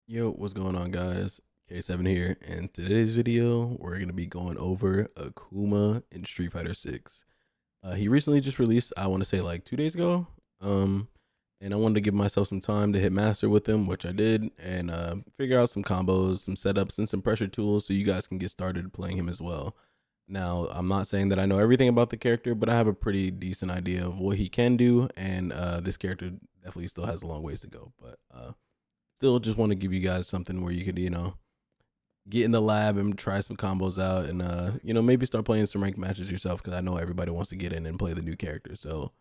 Yo, what's going on, guys? K7 here, and today's video we're gonna be going over Akuma in Street Fighter 6. He recently just released, I want to say like 2 days ago. Um, and I wanted to give myself some time to hit master with him, which I did, and figure out some combos, some setups, and some pressure tools so you guys can get started playing him as well. Now, I'm not saying that I know everything about the character, but I have a pretty decent idea of what he can do, and this character definitely still has a long ways to go. But still just want to give you guys something where you could, get in the lab and try some combos out and, maybe start playing some ranked matches yourself because I know everybody wants to get in and play the new character. So,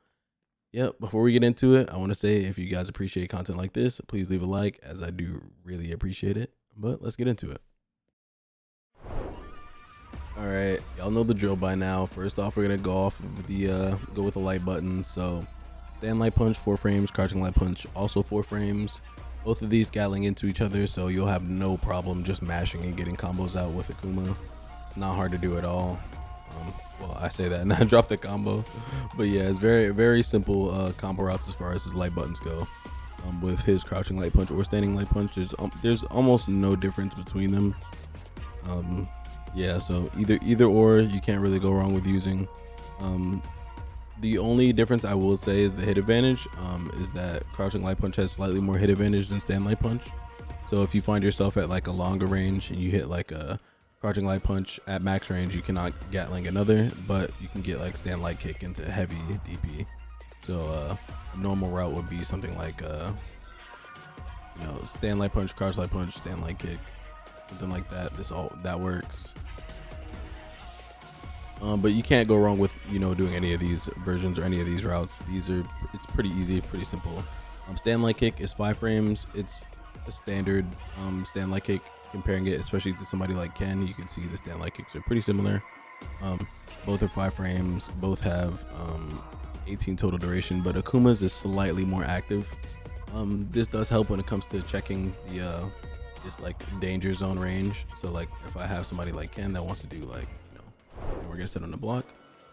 yeah, before we get into it, I want to say if you guys appreciate content like this, please leave a like as I do really appreciate it. But let's get into it. All right, y'all know the drill by now. First off, we're gonna go off of go with the light button. So, stand light punch 4 frames, crouching light punch also 4 frames. Both of these Gatling into each other, so you'll have no problem just mashing and getting combos out with Akuma. It's not hard to do at all. Well, I say that and I drop the combo, but yeah, it's very simple combo routes as far as his light buttons go. With his crouching light punch or standing light punch, there's almost no difference between them. Yeah, so either or, you can't really go wrong with using. The only difference I will say is the hit advantage. Is that crouching light punch has slightly more hit advantage than stand light punch. So if you find yourself at like a longer range and you hit like a crouching light punch at max range, you cannot Gatling another, but you can get like stand light kick into heavy DP. So a normal route would be something like stand light punch, crouch light punch, stand light kick, something like that. That works. But you can't go wrong with doing any of these versions or any of these routes. It's pretty easy, pretty simple. Stand light kick is 5 frames. It's a standard stand light kick. Comparing it, especially to somebody like Ken, you can see the stand light kicks are pretty similar. Both are 5 frames. Both have 18 total duration, but Akuma's is slightly more active. This does help when it comes to checking the this like danger zone range. So like if I have somebody like Ken that wants to do like and we're gonna sit on the block.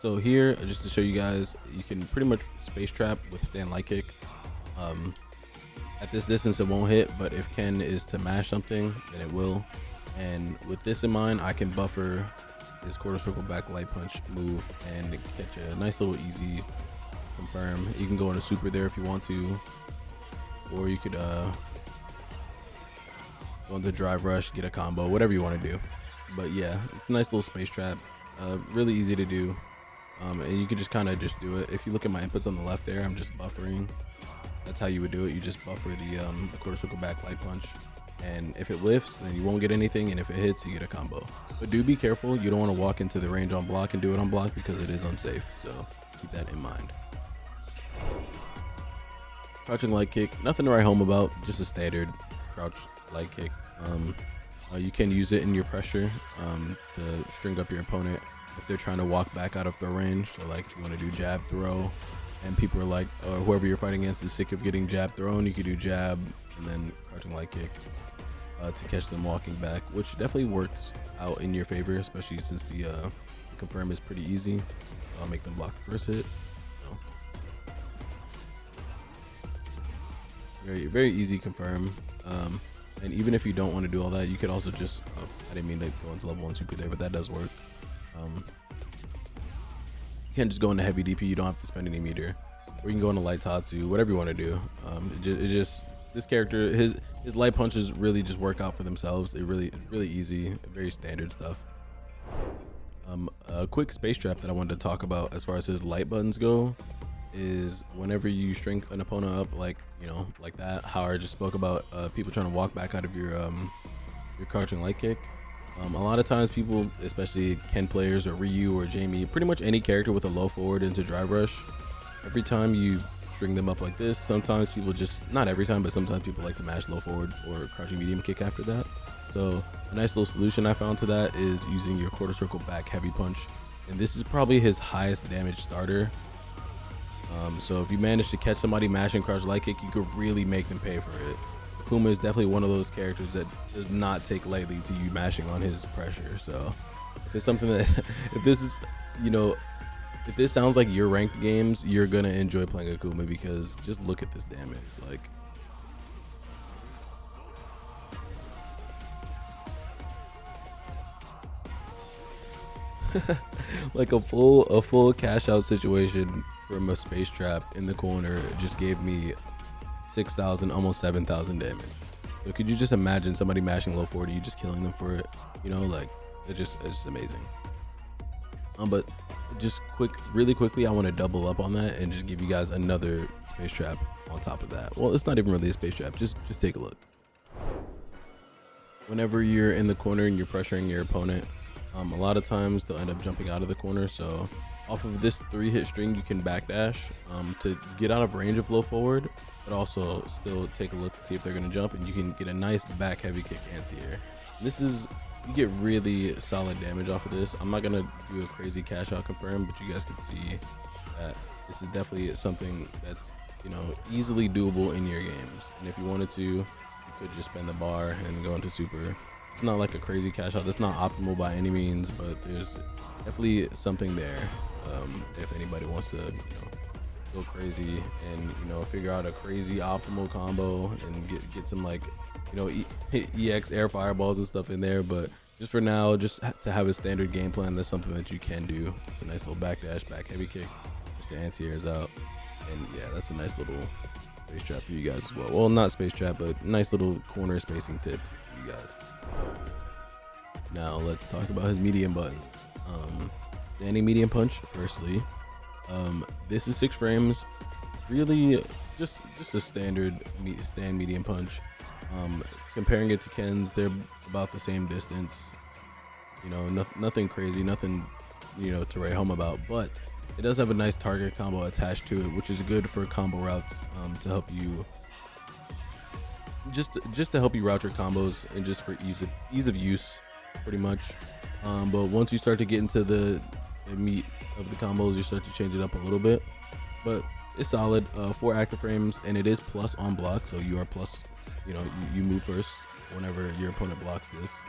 So here, just to show you guys, you can pretty much space trap with stand light kick. At this distance it won't hit, but if Ken is to mash something, then it will. And with this in mind, I can buffer his quarter circle back light punch move and catch a nice little easy confirm. You can go into super there if you want to, or you could go into drive rush, get a combo, whatever you want to do. But yeah, it's a nice little space trap. Really easy to do, and you can just kind of just do it. If you look at my inputs on the left there, I'm just buffering. That's how you would do it. You just buffer the quarter circle back light punch, and if it lifts, then you won't get anything, and if it hits, you get a combo. But do be careful. You don't want to walk into the range on block and do it on block because it is unsafe, so keep that in mind. Crouching light kick, nothing to write home about, just a standard crouch light kick. You can use it in your pressure to string up your opponent if they're trying to walk back out of throw range. So like if you want to do jab throw and people are like, or whoever you're fighting against is sick of getting jab thrown, you could do jab and then crouching light kick to catch them walking back, which definitely works out in your favor, especially since the confirm is pretty easy. I'll make them block the first hit. So, very easy confirm. And even if you don't want to do all that, you could also just, I didn't mean to go into level 1 super there, but that does work. You can't just go into heavy DP, you don't have to spend any meter. Or you can go into light Tatsu, whatever you want to do. It just this character, his light punches really just work out for themselves. They're really easy, very standard stuff. A quick space trap that I wanted to talk about as far as his light buttons go is whenever you string an opponent up like that, how I just spoke about people trying to walk back out of your crouching light kick. A lot of times people, especially Ken players or Ryu or Jamie, pretty much any character with a low forward into drive rush, every time you string them up like this, sometimes people just, not every time, but sometimes people like to mash low forward or crouching medium kick after that. So a nice little solution I found to that is using your quarter circle back heavy punch, and this is probably his highest damage starter. So if you manage to catch somebody mashing crouch light kick, you could really make them pay for it. Akuma is definitely one of those characters that does not take lightly to you mashing on his pressure. So if it's something that, if this is, if this sounds like your ranked games, you're gonna enjoy playing Akuma because just look at this damage. Like Like a full cash out situation from a space trap in the corner just gave me 6,000, almost 7,000 damage. So could you just imagine somebody mashing low 40, you just killing them for it? You know, like it's just amazing. But just really quickly, I want to double up on that and just give you guys another space trap on top of that. Well, it's not even really a space trap. Just take a look. Whenever you're in the corner and you're pressuring your opponent, a lot of times they'll end up jumping out of the corner. So off of this 3-hit string, you can backdash to get out of range of low forward, but also still take a look to see if they're going to jump, and you can get a nice back heavy kick anti-air. You get really solid damage off of this. I'm not gonna do a crazy cash out confirm, but you guys can see that this is definitely something that's, you know, easily doable in your games. And if you wanted to, you could just spend the bar and go into super. It's not like a crazy cash out. That's not optimal by any means, but there's definitely something there. If anybody wants to, you know, go crazy and, you know, figure out a crazy optimal combo and get some, like, you know, EX air fireballs and stuff in there. But just for now, just to have a standard game plan, that's something that you can do. It's a nice little backdash, back heavy kick, just to anti-airs out. And yeah, that's a nice little space trap for you guys as well. Well, not space trap, but nice little corner spacing tip for you guys. Now let's talk about his medium buttons. Standing medium punch, firstly. This is 6 frames. Really just a standard stand medium punch. Comparing it to Ken's, they're about the same distance. You know, nothing crazy, nothing, you know, to write home about, but it does have a nice target combo attached to it, which is good for combo routes, to help you just to help you route your combos and just for ease of use, pretty much. But once you start to get into the meat of the combos, you start to change it up a little bit, but it's solid. 4 active frames, and it is plus on block, so you are plus, you know, you move first whenever your opponent blocks this.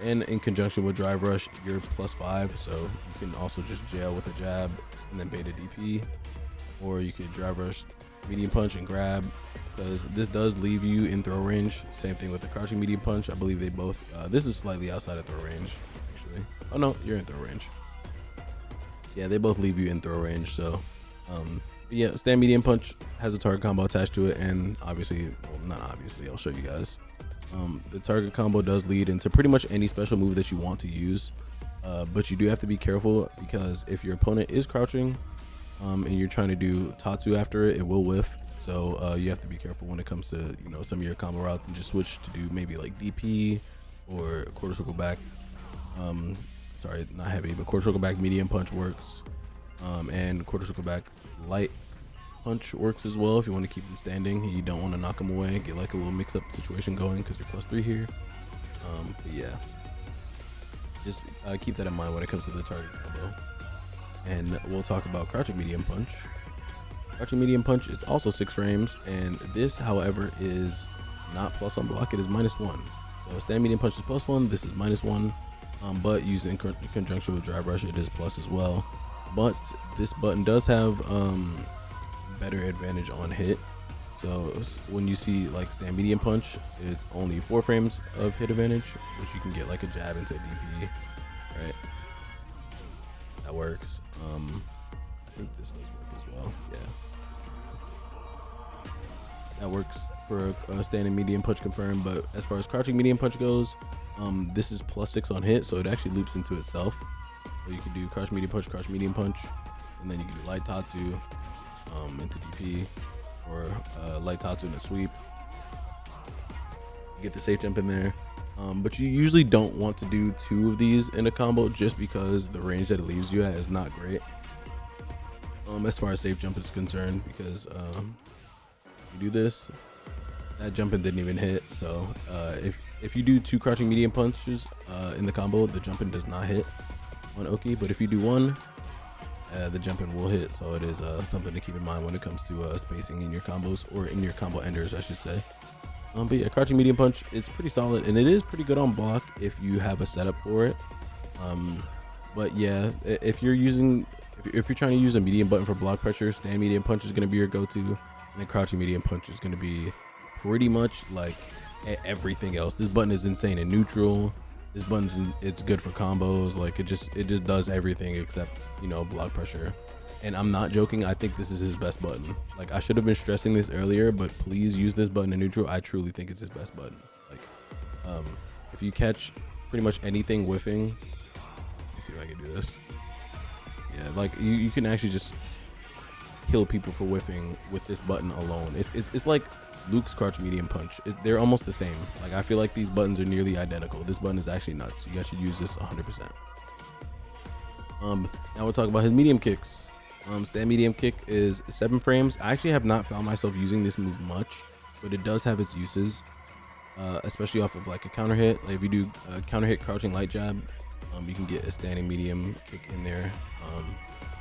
And in conjunction with drive rush, you're +5, so you can also just jail with a jab and then beta DP, or you could drive rush, medium punch, and grab, because this does leave you in throw range. Same thing with the crouching medium punch. I believe they both, this is slightly outside of throw range, actually. Oh no, you're in throw range. Yeah, they both leave you in throw range. So yeah, stand medium punch has a target combo attached to it, and obviously, well, not obviously, I'll show you guys. The target combo does lead into pretty much any special move that you want to use, but you do have to be careful, because if your opponent is crouching and you're trying to do Tatsu after it, it will whiff. So you have to be careful when it comes to, you know, some of your combo routes, and just switch to do maybe like DP or quarter circle back. Sorry, not heavy, but quarter circle back medium punch works, and quarter circle back light punch works as well if you want to keep him standing. You don't want to knock him away, get like a little mix-up situation going, because you're +3 here. But yeah, just keep that in mind when it comes to the target combo. And we'll talk about crouching medium punch. Crouching medium punch is also 6 frames, and this, however, is not plus on block. It is -1. So stand medium punch is +1. This is -1. But used in conjunction with drive rush, it is plus as well. But this button does have better advantage on hit. So when you see like stand medium punch, it's only 4 frames of hit advantage, which you can get like a jab into a DP, right? That works. I think this does work as well. Yeah, that works for a standing medium punch confirmed. But as far as crouching medium punch goes, this is +6 on hit, so it actually loops into itself. So you can do crouch medium punch, and then you can do light Tatsu into DP, or light Tatsu in a sweep. You get the safe jump in there, but you usually don't want to do 2 of these in a combo, just because the range that it leaves you at is not great, as far as safe jump is concerned, because you do this, that jumping didn't even hit. So if you do 2 crouching medium punches in the combo, the jumping does not hit on Oki, but if you do 1, the jumping will hit. So it is something to keep in mind when it comes to spacing in your combos, or in your combo enders, I should say. But yeah, crouching medium punch, it's pretty solid, and it is pretty good on block if you have a setup for it. But yeah, if you're trying to use a medium button for block pressure, stand medium punch is going to be your go-to, and then crouching medium punch is going to be pretty much like everything else. This button is insane in neutral. This it's good for combos. Like it just does everything except, you know, block pressure. And I'm not joking. I think this is his best button. Like I should have been stressing this earlier, but please use this button in neutral. I truly think it's his best button. Like, if you catch pretty much anything whiffing, let me see if I can do this. Yeah, like you can actually just kill people for whiffing with this button alone. It's like Luke's crouch medium punch. They're almost the same. Like I feel like these buttons are nearly identical. This button is actually nuts. You guys should use this 100%. Now we'll talk about his medium kicks. Stand medium kick is 7 frames. I actually have not found myself using this move much, but it does have its uses, especially off of like a counter hit. Like if you do a counter hit crouching light jab, you can get a standing medium kick in there.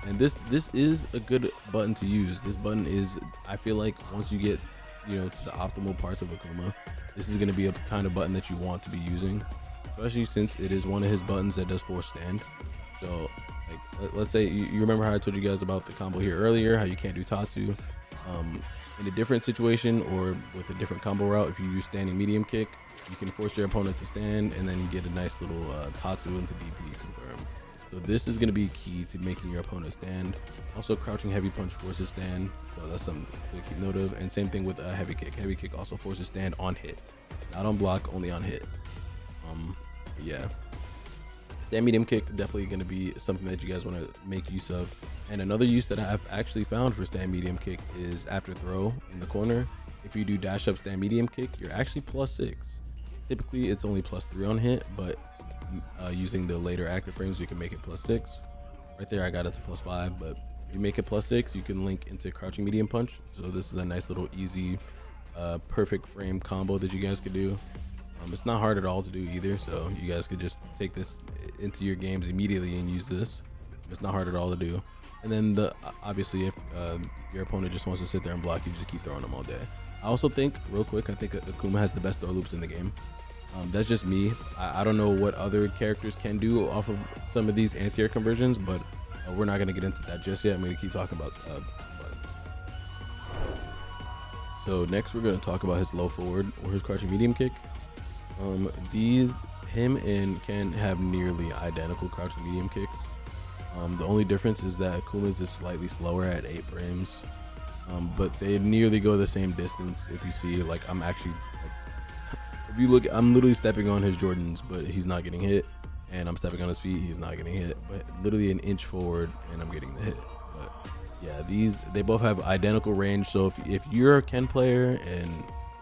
And this is a good button to use. This button is, I feel like once you get, you know, to the optimal parts of Akuma, this is going to be a kind of button that you want to be using, especially since it is one of his buttons that does force stand. So like let's say you remember how I told you guys about the combo here earlier, how you can't do Tatsu in a different situation or with a different combo route. If you use standing medium kick, you can force your opponent to stand and then you get a nice little Tatsu into DP confirm. So this is going to be key to making your opponent stand. Also, crouching heavy punch forces stand, so that's something to keep note of. And same thing with a heavy kick. Heavy kick also forces stand on hit, not on block, only on hit. Yeah, stand medium kick definitely going to be something that you guys want to make use of. And another use that I've actually found for stand medium kick is after throw in the corner. If you do dash up stand medium kick, you're actually +6. Typically, it's only +3 on hit, but using the later active frames, you can make it +6. Right there, I got it to +5, but if you make it +6, you can link into crouching medium punch. So this is a nice little easy, perfect frame combo that you guys could do. It's not hard at all to do either, so you guys could just take this into your games immediately and use this. It's not hard at all to do. And then obviously, if your opponent just wants to sit there and block, you just keep throwing them all day. I also think, real quick, I think Akuma has the best throw loops in the game. That's just me. I don't know what other characters can do off of some of these anti-air conversions, but we're not going to get into that just yet. I'm going to keep talking about so next we're going to talk about his low forward or his crouching medium kick. Him and Ken have nearly identical crouching medium kicks. The only difference is that Akuma's is slightly slower at 8 frames, but they nearly go the same distance. If you see, like, I'm actually, if you look, I'm literally stepping on his Jordans, but he's not getting hit, and I'm stepping on his feet, he's not getting hit, but literally an inch forward and I'm getting the hit. But yeah, they both have identical range. So if you're a Ken player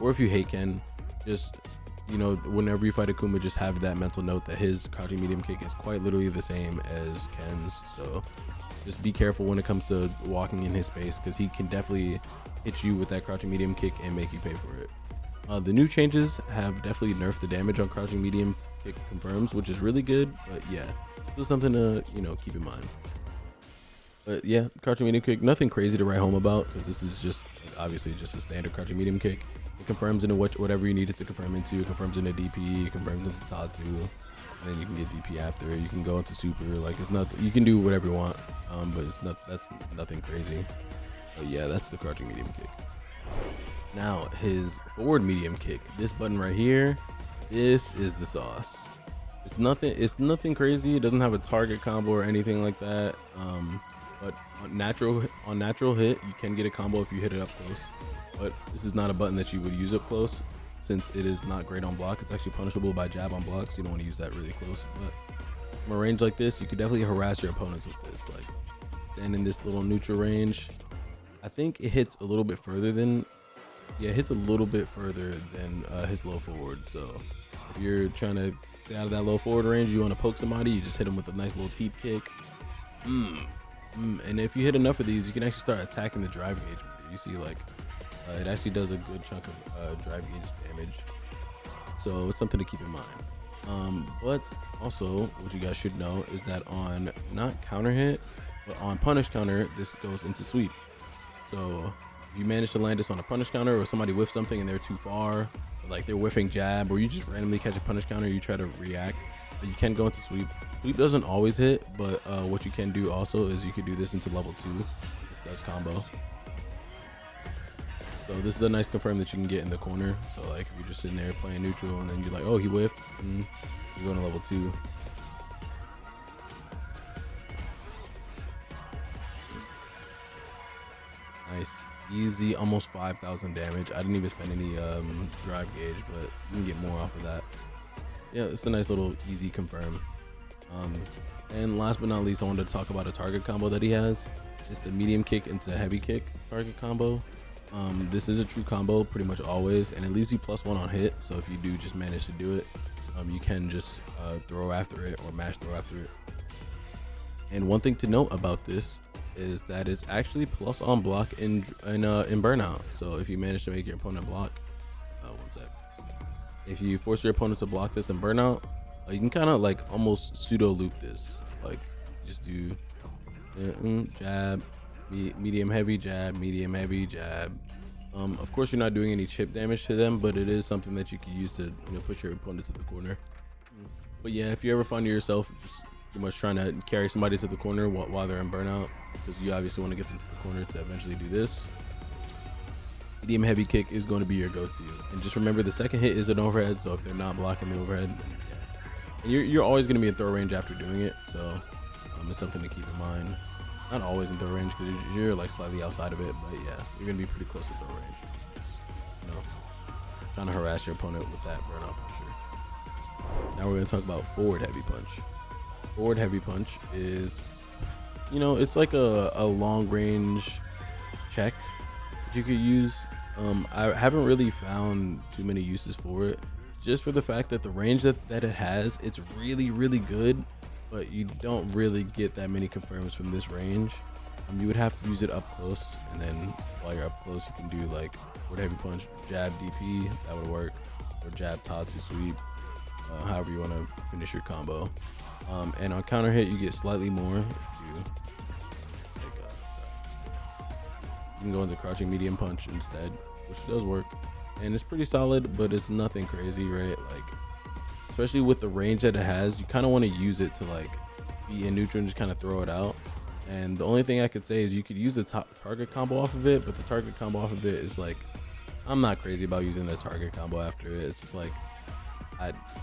or if you hate Ken, just, you know, whenever you fight Akuma, just have that mental note that his crouching medium kick is quite literally the same as Ken's. So just be careful when it comes to walking in his space, because he can definitely hit you with that crouching medium kick and make you pay for it. The new changes have definitely nerfed the damage on crouching medium kick confirms, which is really good. But yeah, this is something to, you know, keep in mind. But yeah, crouching medium kick, nothing crazy to write home about, because this is just obviously just a standard crouching medium kick. It confirms into whatever you need it to confirm into. It confirms into DP, it confirms into Tatsu, and then you can get DP after. You can go into super. Like, it's nothing. You can do whatever you want, but it's not. That's nothing crazy. But yeah, that's the crouching medium kick. Now his forward medium kick. This button right here. This is the sauce. It's nothing. It's nothing crazy. It doesn't have a target combo or anything like that. But on natural hit, you can get a combo if you hit it up close. But this is not a button that you would use up close, since it is not great on block. It's actually punishable by jab on block, so you don't want to use that really close. But from a range like this, you could definitely harass your opponents with this. Like, stand in this little neutral range. I think it hits a little bit further than, yeah, it hits a little bit further than his low forward. So if you're trying to stay out of that low forward range, you want to poke somebody, you just hit them with a nice little teep kick. And if you hit enough of these, you can actually start attacking the drive gauge. You see, like, it actually does a good chunk of drive gauge damage, so it's something to keep in mind. But also, what you guys should know is that on not counter hit, but on punish counter, this goes into sweep. So if you manage to land this on a punish counter, or somebody whiffs something and they're too far, like they're whiffing jab, or you just randomly catch a punish counter, you try to react, you can go into sweep. Sweep doesn't always hit, but what you can do also is you could do this into level 2. This does combo. So this is a nice confirm that you can get in the corner. So like, if you're just sitting there playing neutral and then you're like, oh, he whiffed, You go to level 2. Nice, easy, almost 5,000 damage. I didn't even spend any drive gauge, but you can get more off of that. Yeah, it's a nice little easy confirm. And last but not least, I wanted to talk about a target combo that he has. It's the medium kick into heavy kick target combo. This is a true combo pretty much always, and it leaves you +1 on hit. So if you do just manage to do it, you can just throw after it or mash throw after it. And one thing to note about this is that it's actually plus on block in burnout. So if you manage to make your opponent block, one sec. If you force your opponent to block this in burnout, you can kind of like almost pseudo loop this. Like just do jab, medium heavy jab, medium heavy jab. Of course you're not doing any chip damage to them, but it is something that you can use to push your opponent to the corner. But yeah, if you ever find yourself just pretty much trying to carry somebody to the corner while they're in burnout, because you obviously want to get them to the corner to eventually do this, medium heavy kick is going to be your go-to. And just remember, the second hit is an overhead, so if they're not blocking the overhead, and you're always going to be in throw range after doing it, so it's something to keep in mind. Not always in throw range because you're like slightly outside of it, but yeah, you're going to be pretty close to throw range. Just, trying to harass your opponent with that burnout pressure. Now we're going to talk about forward heavy punch. Forward heavy punch is, it's like a long range check that you could use. I haven't really found too many uses for it, just for the fact that the range that it has, it's really, really good, but you don't really get that many confirms from this range. You would have to use it up close, and then while you're up close, you can do like forward heavy punch, jab DP, that would work, or jab Tatsu sweep, however you want to finish your combo. And on counter hit, you get slightly more. You can go into crouching medium punch instead, which does work, and it's pretty solid, but it's nothing crazy, right? Like, especially with the range that it has, you kind of want to use it to like be in neutral and just kind of throw it out. And the only thing I could say is you could use the target combo off of it, but the target combo off of it is like, I'm not crazy about using the target combo after it. It's just like,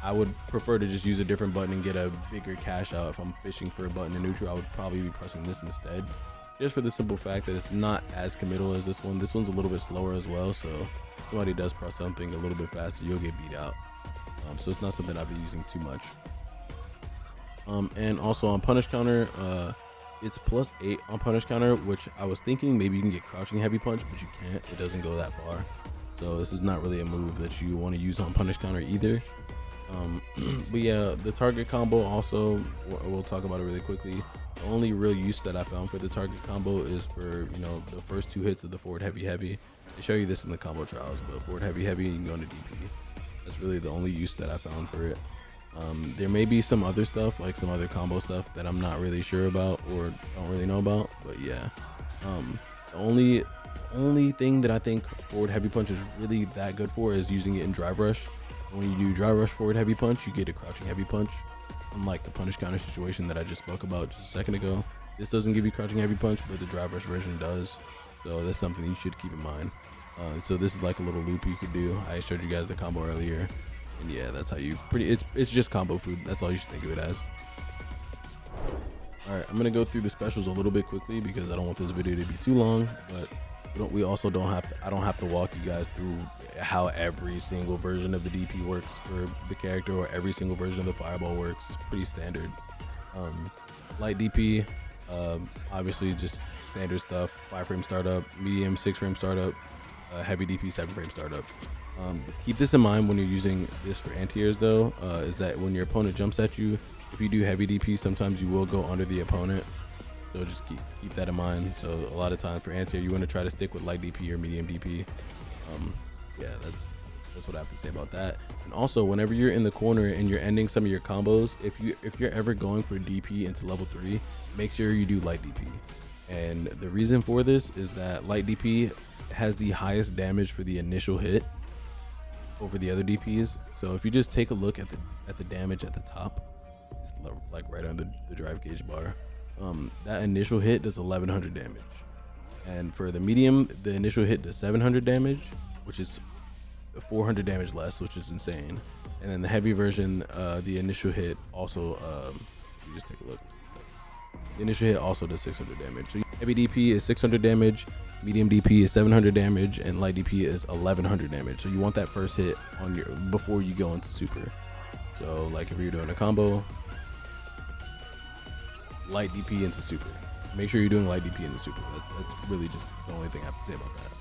I would prefer to just use a different button and get a bigger cash out. If I'm fishing for a button in neutral, I would probably be pressing this instead, just for the simple fact that it's not as committal as this one. This one's a little bit slower as well, so if somebody does press something a little bit faster, you'll get beat out. So it's not something I'll be using too much. And also on punish counter, it's +8 on punish counter, which I was thinking maybe you can get crouching heavy punch, but you can't. It doesn't go that far. So this is not really a move that you want to use on punish counter either. But yeah, the target combo also, we'll talk about it really quickly. The only real use that I found for the target combo is for, the first 2 hits of the forward heavy heavy. They show you this in the combo trials, but forward heavy heavy, you can go into DP. That's really the only use that I found for it. There may be some other stuff, like some other combo stuff that I'm not really sure about or don't really know about, but yeah. The only thing that I think forward heavy punch is really that good for is using it in drive rush. When you do drive rush forward heavy punch, you get a crouching heavy punch. Unlike the punish counter situation that I just spoke about just a second ago, this doesn't give you crouching heavy punch, but the drive rush version does. So that's something you should keep in mind. So this is like a little loop you could do. I showed you guys the combo earlier, and yeah, that's how you it's just combo food. That's all you should think of it as. All right, I'm gonna go through the specials a little bit quickly because I don't want this video to be too long, but I don't have to walk you guys through how every single version of the DP works for the character, or every single version of the fireball works. It's pretty standard. Light DP, obviously just standard stuff. 5-frame startup, medium 6-frame startup, heavy DP 7-frame startup. Keep this in mind when you're using this for anti-airs though, is that when your opponent jumps at you, if you do heavy DP, sometimes you will go under the opponent. So just keep that in mind. So a lot of times for anti-air, you want to try to stick with light DP or medium DP. Yeah, that's what I have to say about that. And also, whenever you're in the corner and you're ending some of your combos, if you're ever going for DP into level 3, make sure you do light DP. And the reason for this is that light DP has the highest damage for the initial hit over the other DPs. So if you just take a look at the damage at the top, it's like right under the drive gauge bar. That initial hit does 1100 damage, and for the medium, the initial hit does 700 damage, which is 400 damage less, which is insane. And then the heavy version, the initial hit also, you just take a look. The initial hit also does 600 damage. So heavy DP is 600 damage, medium DP is 700 damage, and light DP is 1100 damage. So you want that first hit on your before you go into super. So like if you're doing a combo, light DP into super. Make sure you're doing light DP into super. That's really just the only thing I have to say about that.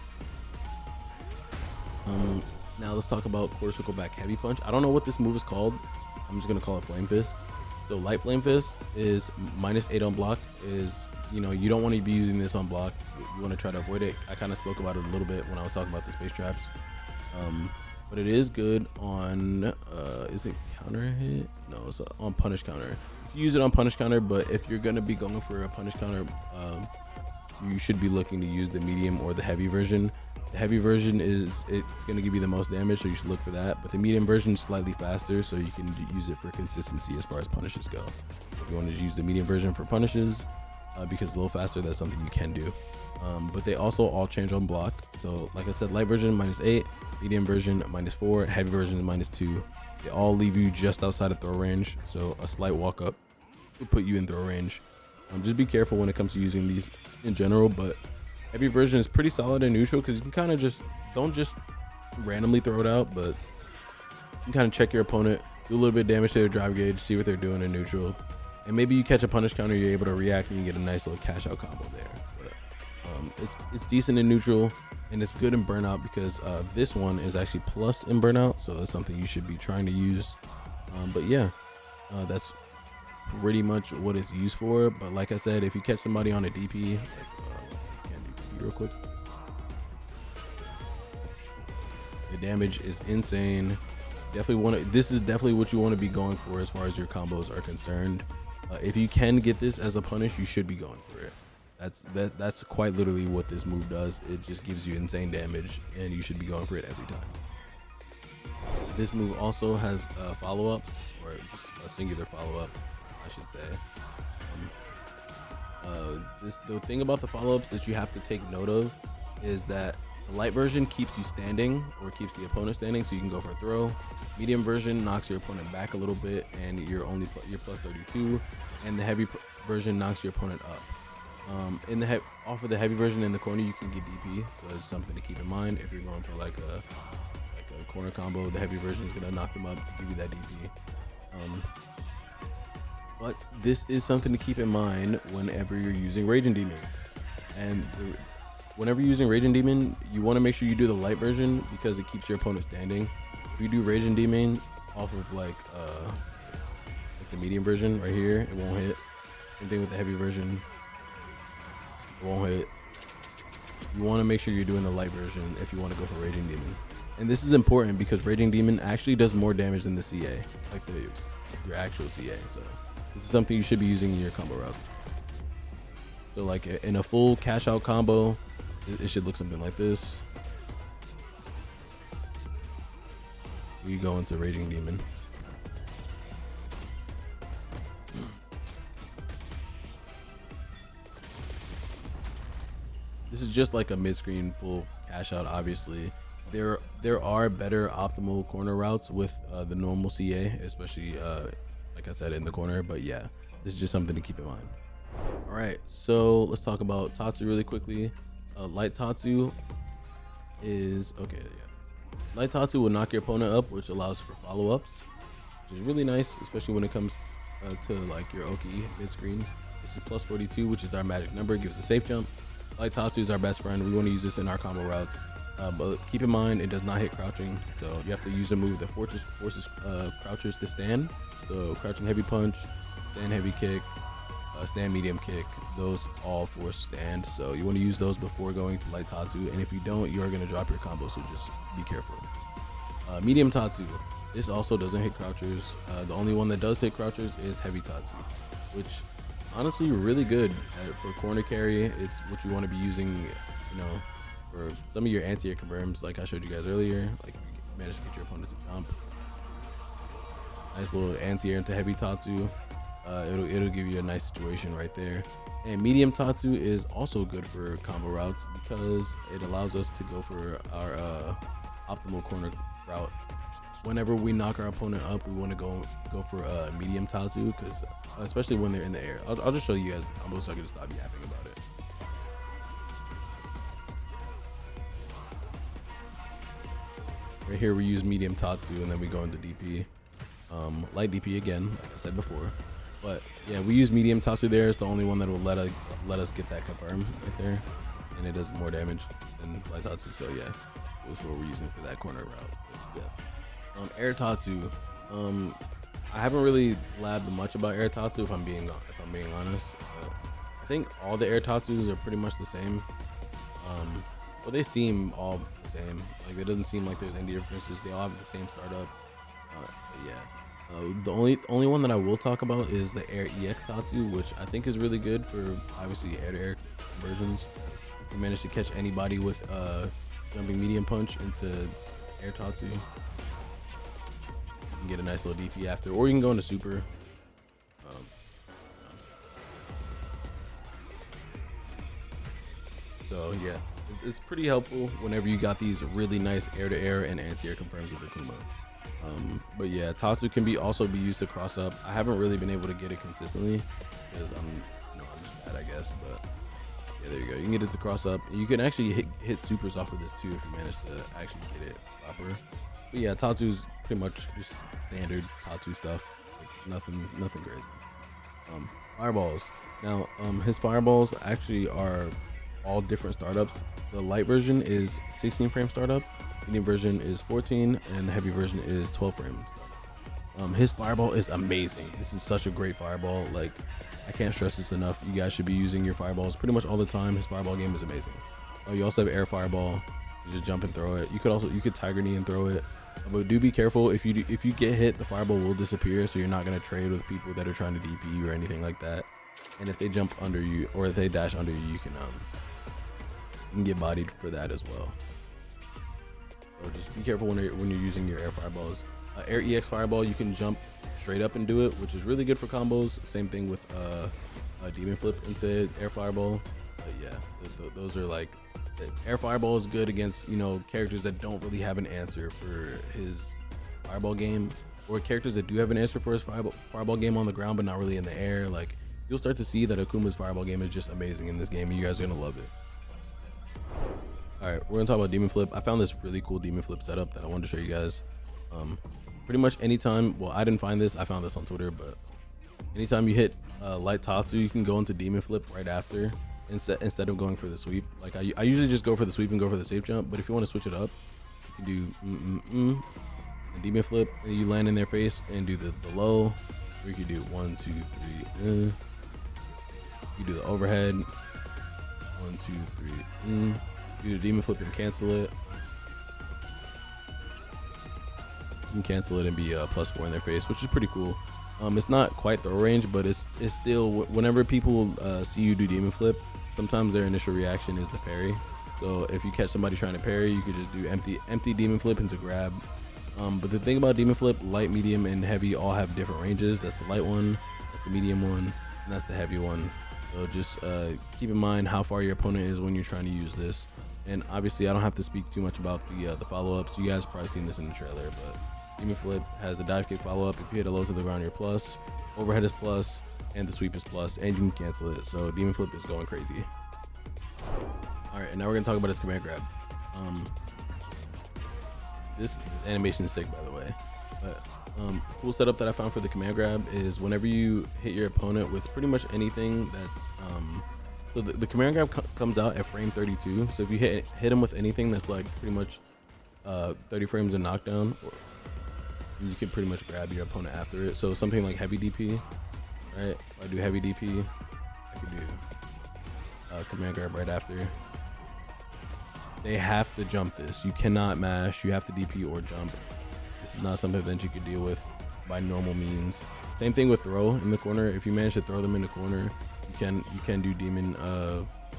Now let's talk about quarter circle back heavy punch. I don't know what this move is called. I'm just gonna call it flame fist. So light flame fist is -8 on block. Is, you know, you don't want to be using this on block. You want to try to avoid it. I kind of spoke about it a little bit when I was talking about the space traps. But it is good on is it counter hit? No, it's on punish counter. You use it on punish counter, but if you're gonna be going for a punish counter, you should be looking to use the medium or the heavy version. The heavy version it's going to give you the most damage, so you should look for that. But the medium version is slightly faster, so you can use it for consistency as far as punishes go. If you want to use the medium version for punishes, because it's a little faster, that's something you can do. But they also all change on block. So like I said, light version -8, medium version -4, heavy version is -2. They all leave you just outside of throw range, so a slight walk up will put you in throw range. Just be careful when it comes to using these in general, but heavy version is pretty solid in neutral because you can kind of don't just randomly throw it out, but you can kind of check your opponent, do a little bit of damage to their drive gauge, see what they're doing in neutral, and maybe you catch a punish counter, you're able to react and you get a nice little cash out combo there. But it's decent in neutral, and it's good in burnout because this one is actually plus in burnout, so that's something you should be trying to use. But yeah, that's pretty much what it's used for. But like I said, if you catch somebody on a DP, real quick, the damage is insane. This is definitely what you want to be going for as far as your combos are concerned. If you can get this as a punish, you should be going for it. That's quite literally what this move does. It just gives you insane damage, and you should be going for it every time. This move also has follow-ups, or just a singular follow-up, I should say. The thing about the follow-ups that you have to take note of is that the light version keeps you standing, or keeps the opponent standing, so you can go for a throw. Medium version knocks your opponent back a little bit, and you're plus 32, and the heavy version knocks your opponent up. Off of the heavy version in the corner, you can get DP, so it's something to keep in mind. If you're going for like a corner combo, the heavy version is gonna knock them up, give you that DP. But this is something to keep in mind whenever you're using Raging Demon. And whenever you're using Raging Demon, you want to make sure you do the light version because it keeps your opponent standing. If you do Raging Demon off of like the medium version right here, it won't hit. Same thing with the heavy version, it won't hit. You want to make sure you're doing the light version if you want to go for Raging Demon. And this is important because Raging Demon actually does more damage than the CA, like your actual CA. So this is something you should be using in your combo routes. So like in a full cash out combo, it should look something like this. You go into Raging Demon. This is just like a mid-screen full cash out. Obviously, there are better optimal corner routes with the normal CA, especially like I said, in the corner. But yeah, this is just something to keep in mind. All right, so let's talk about Tatsu really quickly. Light Tatsu is okay. Yeah, Light Tatsu will knock your opponent up, which allows for follow-ups, which is really nice, especially when it comes to like your Oki mid-screen. This is plus 42, which is our magic number. It gives a safe jump. Light Tatsu is our best friend. We want to use this in our combo routes, but keep in mind it does not hit crouching, so you have to use a move that forces crouchers to stand. So crouching heavy punch, stand heavy kick, stand medium kick, those all force stand. So you want to use those before going to Light Tatsu, and if you don't, you are going to drop your combo, so just be careful. Medium Tatsu, this also doesn't hit crouchers. The only one that does hit crouchers is Heavy Tatsu, which honestly really good for corner carry. It's what you want to be using, you know, for some of your anti-air confirms, like I showed you guys earlier. Like you manage to get your opponent to jump. Nice little anti-air into Heavy Tatsu. It'll give you a nice situation right there. And Medium Tatsu is also good for combo routes because it allows us to go for our optimal corner route whenever we knock our opponent up, we want to go for medium Tatsu, because especially when they're in the air. I'll just show you guys the combo so I can just stop yapping about it. Right here we use medium Tatsu, and then we go into DP. Light DP again, like I said before. But yeah, we use medium Tatsu there. It's the only one that will let us get that confirm right there, and it does more damage than light Tatsu. So yeah, this is what we're using for that corner route. Yeah. Air Tatsu. I haven't really labbed much about Air Tatsu if I'm being honest. But I think all the Air Tatsus are pretty much the same. Well, they seem all the same. Like, it doesn't seem like there's any differences. They all have the same startup. Yeah. The only one that I will talk about is the Air EX Tatsu, which I think is really good for obviously air-to-air conversions. If you manage to catch anybody with jumping medium punch into Air Tatsu, you can get a nice little DP after, or you can go into super. So yeah, it's pretty helpful whenever you got these really nice air-to-air and anti-air confirms with Akuma. But yeah, Tatsu can also be used to cross up. I haven't really been able to get it consistently because I'm just bad, I guess. But yeah, there you go. You can get it to cross up. You can actually hit supers off of this too if you manage to actually get it proper. But yeah, Tatsu's pretty much just standard Tatsu stuff. Like nothing great. Fireballs. Now, his fireballs actually are all different startups. The light version is 16 frame startup, medium version is 14, and the heavy version is 12 frame startup. His fireball is amazing. This is such a great fireball. Like, I can't stress this enough. You guys should be using your fireballs pretty much all the time. His fireball game is amazing. You also have air fireball. You just jump and throw it. You could tiger knee and throw it. But do be careful. If you get hit, the fireball will disappear. So you're not gonna trade with people that are trying to DP you or anything like that. And if they jump under you or if they dash under you, you can get bodied for that as well. So just be careful when you're using your air fireballs. Air EX fireball, you can jump straight up and do it, which is really good for combos. Same thing with demon flip into air fireball. But yeah, those are like, air fireball is good against characters that don't really have an answer for his fireball game, or characters that do have an answer for his fireball game on the ground but not really in the air. Like, you'll start to see that Akuma's fireball game is just amazing in this game, and you guys are gonna love it. All right, we're gonna talk about demon flip. I found this really cool demon flip setup that I wanted to show you guys. Pretty much anytime, well, I didn't find this, I found this on Twitter, but anytime you hit light Tatsu, you can go into demon flip right after instead of going for the sweep. Like, I usually just go for the sweep and go for the safe jump, but if you want to switch it up, you can do and demon flip, and you land in their face and do the low, or you can do 1, 2, 3 you do the overhead, 1, 2, 3 do the demon flip and cancel it. You can cancel it and be +4 in their face, which is pretty cool. It's not quite throw range, but it's still, whenever people see you do demon flip, sometimes their initial reaction is the parry. So if you catch somebody trying to parry, you could just do empty demon flip into grab. But the thing about demon flip, light, medium, and heavy all have different ranges. That's the light one, that's the medium one, and that's the heavy one. So just keep in mind how far your opponent is when you're trying to use this. And obviously, I don't have to speak too much about the follow-ups. You guys probably seen this in the trailer, but demon flip has a dive kick follow-up. If you hit a low to the ground, you're plus. Overhead is plus, and the sweep is plus, and you can cancel it. So demon flip is going crazy. All right, and now we're gonna talk about his command grab. This animation is sick, by the way. But cool setup that I found for the command grab is whenever you hit your opponent with pretty much anything that's so the command grab comes out at frame 32. So if you hit him with anything that's like pretty much 30 frames of knockdown, you can pretty much grab your opponent after it. So something like heavy DP, right? If I do heavy DP, I could do command grab right after. They have to jump this. You cannot mash. You have to DP or jump. This is not something that you could deal with by normal means. Same thing with throw in the corner. If you manage to throw them in the corner, you can do demon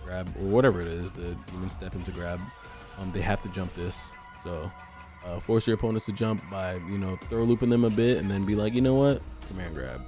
grab or whatever it is, the demon step into grab. They have to jump this. So force your opponents to jump by throw looping them a bit, and then be like, you know what, command grab.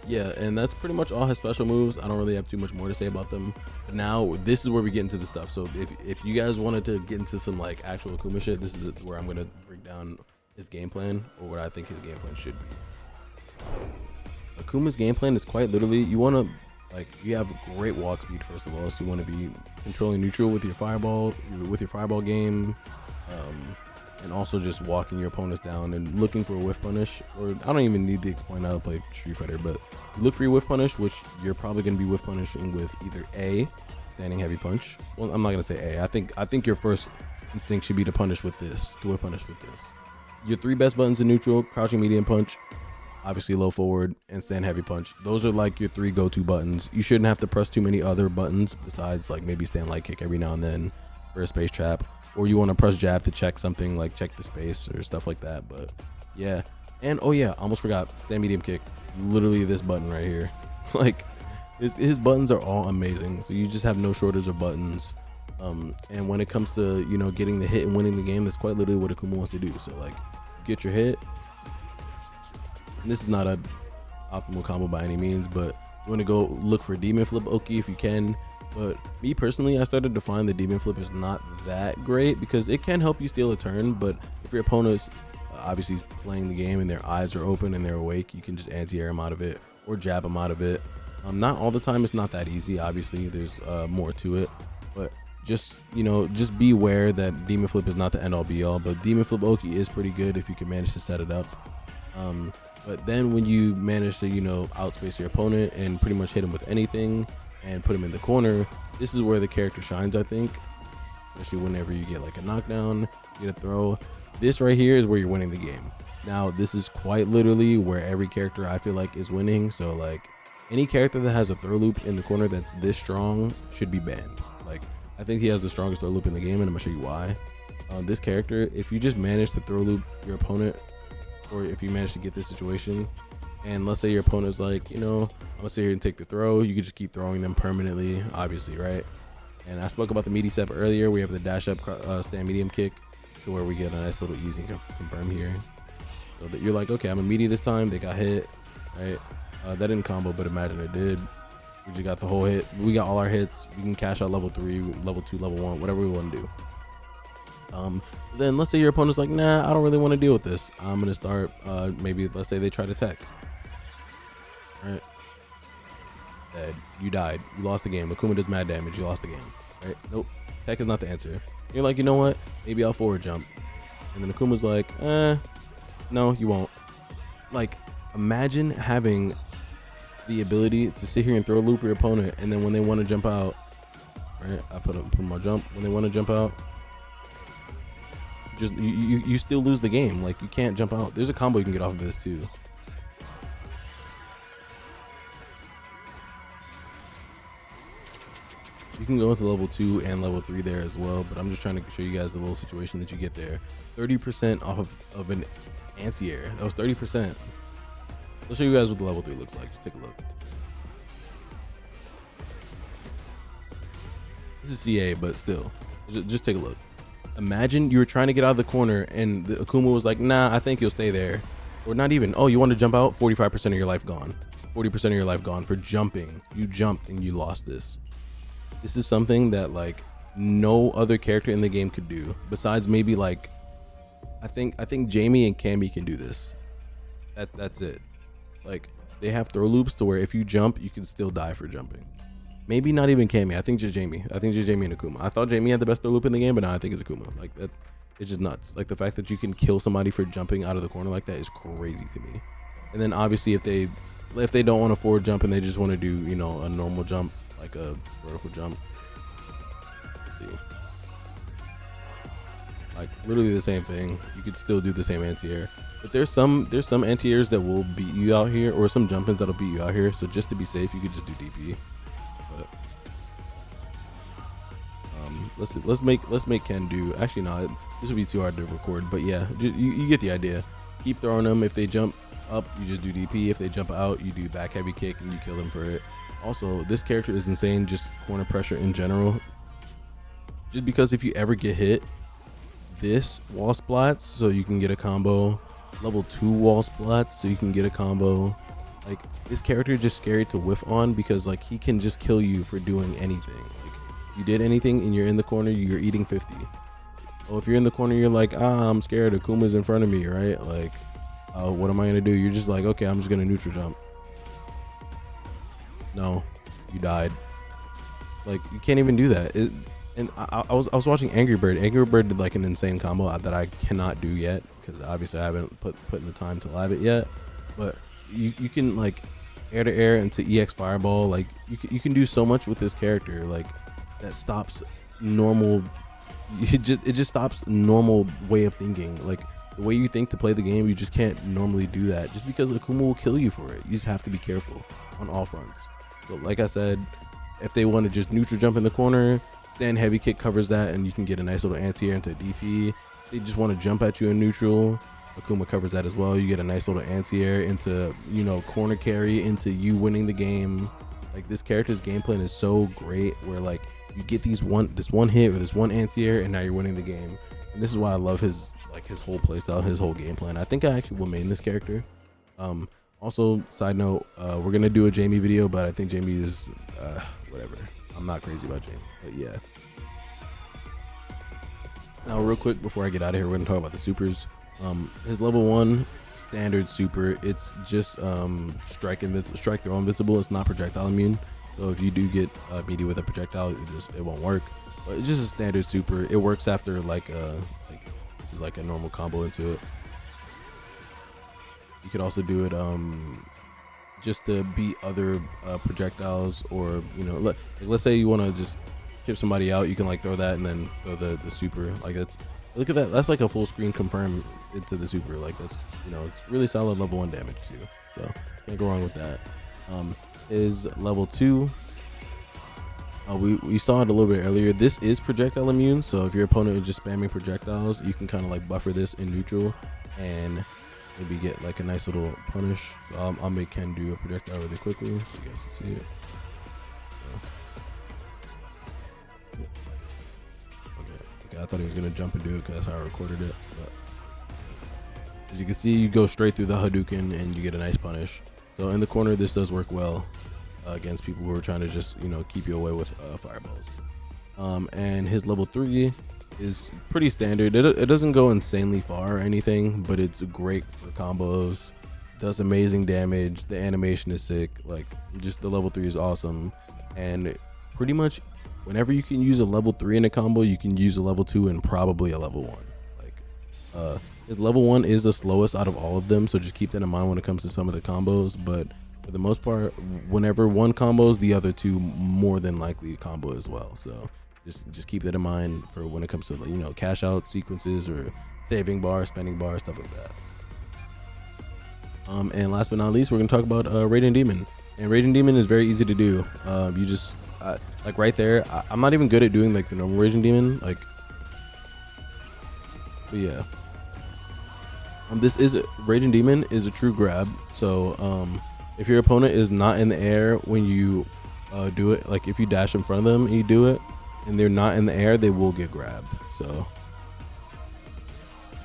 Yeah, and that's pretty much all his special moves. I don't really have too much more to say about them. But now this is where we get into the stuff. So if you guys wanted to get into some like actual Akuma shit, this is where I'm gonna break down down his game plan, or what I think his game plan should be. Akuma's game plan is quite literally, you want to, like, you have great walk speed first of all, so you want to be controlling neutral with your fireball game, and also just walking your opponents down and looking for a whiff punish. Or I don't even need to explain how to play Street Fighter, but you look for your whiff punish, which you're probably going to be whiff punishing with either A, standing heavy punch. Well, I'm not going to say A. I think your first instinct should be to punish with this, to whiff punish with this. Your 3 best buttons in neutral: crouching medium punch, obviously low forward, and stand heavy punch. Those are like your 3 go-to buttons. You shouldn't have to press too many other buttons besides like maybe stand light kick every now and then for a space trap, or you want to press jab to check something, like check the space or stuff like that. But yeah, and oh yeah, almost forgot, stand medium kick, literally this button right here. Like his buttons are all amazing, so you just have no shortage of buttons. And when it comes to, you know, getting the hit and winning the game, that's quite literally what Akuma wants to do. So like, get your hit. And this is not a optimal combo by any means, but you want to go look for demon flip Oki if you can. But me personally, I started to find the demon flip is not that great, because it can help you steal a turn, but if your opponent's obviously playing the game and their eyes are open and they're awake, you can just anti-air them out of it or jab them out of it. Not all the time, it's not that easy. Obviously there's more to it, but just, you know, just be aware that demon flip is not the end all be all. But demon flip Oki is pretty good if you can manage to set it up. But then when you manage to, you know, outspace your opponent and pretty much hit him with anything and put him in the corner, this is where the character shines, I think. Especially whenever you get like a knockdown, you get a throw. This right here is where you're winning the game. Now, this is quite literally where every character I feel like is winning. So like, any character that has a throw loop in the corner that's this strong should be banned. Like, I think he has the strongest throw loop in the game, and I'm gonna show you why. This character, if you just manage to throw loop your opponent, or if you manage to get this situation, and let's say your opponent's like, you know, I'm gonna sit here and take the throw, you can just keep throwing them permanently, obviously, right? And I spoke about the meaty step earlier. We have the dash up stand medium kick, to where we get a nice little easy confirm here. So that you're like, okay, I'm a meaty this time. They got hit, right? That didn't combo, but imagine it did. We just got the whole hit. We got all our hits. We can cash out level 3, level 2, level 1, whatever we want to do. Then let's say your opponent's like, nah, I don't really want to deal with this. I'm gonna start, maybe let's say they try to tech. Right? Dead. You died. You lost the game. Akuma does mad damage. You lost the game. Right? Nope. Tech is not the answer. You're like, you know what? Maybe I'll forward jump. And then Akuma's like, no, you won't. Like, imagine having the ability to sit here and throw a loop your opponent, and then when they want to jump out, right? I put my jump. When they want to jump out, just you still lose the game. Like, you can't jump out. There's a combo you can get off of this too. You can go into level 2 and level 3 there as well, but I'm just trying to show you guys the little situation that you get there. 30% off of an anti-air. That was 30%. I'll show you guys what the level 3 looks like. Just take a look. This is CA, but still, just take a look. Imagine you were trying to get out of the corner and the Akuma was like, nah, I think you'll stay there. Or not even, oh, you want to jump out? 45% of your life gone. 40% of your life gone for jumping. You jumped and you lost this. This is something that like no other character in the game could do, besides maybe like, I think Jamie and Cammy can do this. That's it. Like, they have throw loops to where if you jump, you can still die for jumping. Maybe not even Cammy. I think just Jamie. I think just Jamie and Akuma. I thought Jamie had the best throw loop in the game, but now I think it's Akuma. Like, that, it's just nuts. Like, the fact that you can kill somebody for jumping out of the corner like that is crazy to me. And then obviously if they don't want to forward jump and they just want to do, you know, a normal jump, like a vertical jump. Let's see. Like, literally the same thing. You could still do the same anti-air. But there's some anti-airs that will beat you out here, or some jump-ins that'll beat you out here. So just to be safe, you could just do DP. But let's make Ken do. Actually, no, this would be too hard to record. But yeah, you get the idea. Keep throwing them. If they jump up, you just do DP. If they jump out, you do back heavy kick and you kill them for it. Also, this character is insane. Just corner pressure in general. Just because if you ever get hit, this wall splats so you can get a combo. Level 2 wall splats so you can get a combo. Like, this character is just scary to whiff on because like he can just kill you for doing anything. Like, you did anything and you're in the corner, you're eating 50. Oh, if you're in the corner, you're like, I'm scared, Akuma's in front of me, right? Like, what am I gonna do? You're just like, okay, I'm just gonna neutral jump. No, you died. Like, you can't even do that. And I was watching Angry Bird. Angry Bird did like an insane combo that I cannot do yet because obviously I haven't put in the time to lab it yet. But you can like air to air into EX Fireball. Like you can do so much with this character. Like that stops normal. It just stops normal way of thinking. Like the way you think to play the game, you just can't normally do that. Just because Akuma will kill you for it. You just have to be careful on all fronts. So like I said, if they want to just neutral jump in the corner, stand heavy kick covers that, and you can get a nice little anti-air into DP. They just want to jump at you in neutral. Akuma covers that as well. You get a nice little anti-air into, you know, corner carry into you winning the game. Like this character's game plan is so great where like you get this one hit or this one anti-air and now you're winning the game. And this is why I love his whole playstyle, his whole game plan. I think I actually will main this character. Also, side note, we're gonna do a Jamie video, but I think Jamie is whatever. I'm not crazy about Jamie, but yeah. Now, real quick before I get out of here, we're gonna talk about the supers. His level 1 standard super, it's just strike throw invincible. It's not projectile immune, so if you do get meaty with a projectile, it won't work. But it's just a standard super. It works after like this is like a normal combo into it. You could also do it just to beat other projectiles, or you know, let's say you want to just chip somebody out, you can like throw that and then throw the super. Like it's, look at that, that's like a full screen confirm into the super. Like that's, you know, it's really solid level 1 damage too, so can't go wrong with that. Is level 2, we saw it a little bit earlier. This is projectile immune, so if your opponent is just spamming projectiles, you can kind of like buffer this in neutral and maybe get like a nice little punish. So I'll make Ken do a projectile really quickly so you guys can see it. Okay, I thought he was gonna jump and do it because that's how I recorded it. But as you can see, you go straight through the Hadouken and you get a nice punish. So in the corner, this does work well against people who are trying to just, you know, keep you away with fireballs. And his level 3 is pretty standard. It doesn't go insanely far or anything, but it's great for combos. Does amazing damage. The animation is sick. Like, just the level 3 is awesome. And pretty much whenever you can use a level 3 in a combo, you can use a level 2 and probably a level 1. Like his level 1 is the slowest out of all of them, so just keep that in mind when it comes to some of the combos. But for the most part, whenever one combos, the other two more than likely combo as well. So just keep that in mind for when it comes to, you know, cash out sequences or saving bar, spending bar, stuff like that. And last but not least, we're gonna talk about Raging Demon. And Raging Demon is very easy to do. You just like right there. I'm not even good at doing like the normal Raging Demon. Like, but yeah. Raging Demon is a true grab. So if your opponent is not in the air when you do it, like if you dash in front of them and you do it, and they're not in the air, they will get grabbed. So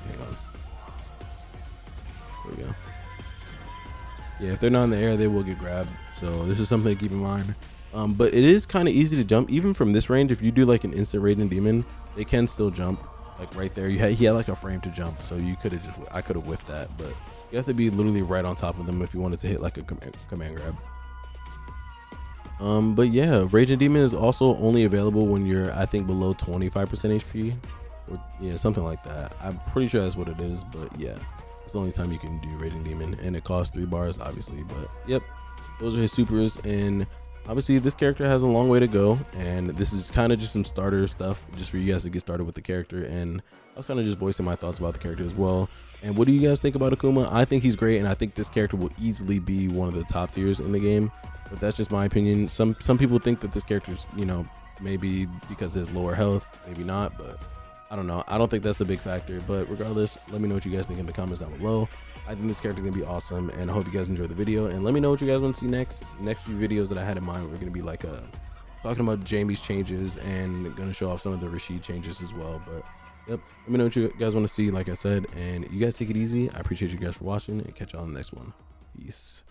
hang on. There we go. Yeah, if they're not in the air, they will get grabbed. So this is something to keep in mind. But it is kind of easy to jump, even from this range. If you do like an instant Raging Demon, they can still jump. Like right there, he had like a frame to jump, so you could have I could have whiffed that, but you have to be literally right on top of them if you wanted to hit like a command grab. But yeah, Raging Demon is also only available when you're, I think, below 25% HP, or yeah, something like that. I'm pretty sure that's what it is, but yeah, it's the only time you can do Raging Demon, and it costs 3 bars, obviously. But yep, those are his supers, and obviously this character has a long way to go, and this is kind of just some starter stuff just for you guys to get started with the character. And I was kind of just voicing my thoughts about the character as well. And what do you guys think about Akuma? I think he's great, and I think this character will easily be one of the top tiers in the game, but that's just my opinion. Some people think that this character's, you know, maybe because of his lower health, maybe not, but I don't know. I don't think that's a big factor, but regardless, let me know what you guys think in the comments down below. I think this character is gonna be awesome, and I hope you guys enjoy the video, and let me know what you guys want to see next few videos that I had in mind. We're gonna be like talking about Jamie's changes and gonna show off some of the Rashid changes as well. But yep, let me know what you guys want to see, like I said, and you guys take it easy. I appreciate you guys for watching, and catch y'all on the next one. Peace.